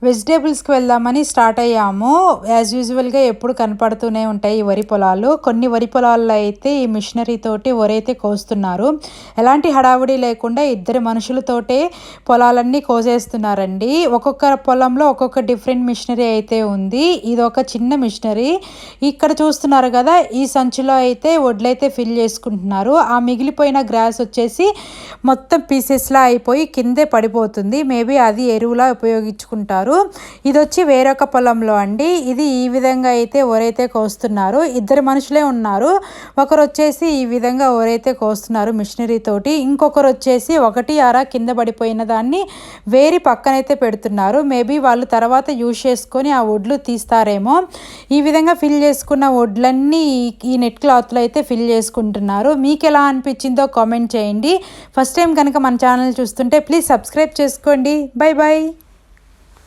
వెజిటేబుల్స్కి వెళ్దామని స్టార్ట్ అయ్యాము. యాజ్ యూజువల్గా ఎప్పుడు కనపడుతూనే ఉంటాయి ఈ వరి పొలాలు. కొన్ని వరి పొలాల్లో అయితే ఈ మిషనరీ తోటి వరైతే కోస్తున్నారు. ఎలాంటి హడావుడి లేకుండా ఇద్దరు మనుషులతోటే పొలాలన్నీ కోసేస్తున్నారండి. ఒక్కొక్క పొలంలో ఒక్కొక్క డిఫరెంట్ మిషనరీ అయితే ఉంది. ఇది ఒక చిన్న మిషనరీ. ఇక్కడ చూస్తున్నారు కదా, ఈ సంచిలో అయితే వడ్లయితే ఫిల్ చేసుకుంటున్నారు. ఆ మిగిలిపోయిన గ్రాస్ వచ్చేసి మొత్తం పీసెస్లా అయిపోయి కిందే పడిపోతుంది. మేబీ అది ఎరువులా ఉపయోగించుకుంటారు. ఇది వచ్చి వేరొక పొలంలో అండి. ఇది ఈ విధంగా అయితే వరైతే కోస్తున్నారు. ఇద్దరు మనుషులే ఉన్నారు. ఒకరు వచ్చేసి ఈ విధంగా వరైతే కోస్తున్నారు మిషనరీ తోటి. ఇంకొకరు వచ్చేసి ఒకటి అర కింద పడిపోయిన దాన్ని వేరి పక్కనైతే పెడుతున్నారు. మేబీ వాళ్ళు తర్వాత యూజ్ చేసుకొని ఆ వడ్లు తీస్తారేమో. ఈ విధంగా ఫిల్ చేసుకున్న వడ్లన్నీ ఈ నెట్ క్లాత్లో అయితే ఫిల్ చేసుకుంటున్నారు. మీకు ఎలా అనిపించిందో కామెంట్ చేయండి. ఫస్ట్ టైం కనుక మన ఛానల్ చూస్తుంటే ప్లీజ్ సబ్స్క్రైబ్ చేసుకోండి. Bye bye.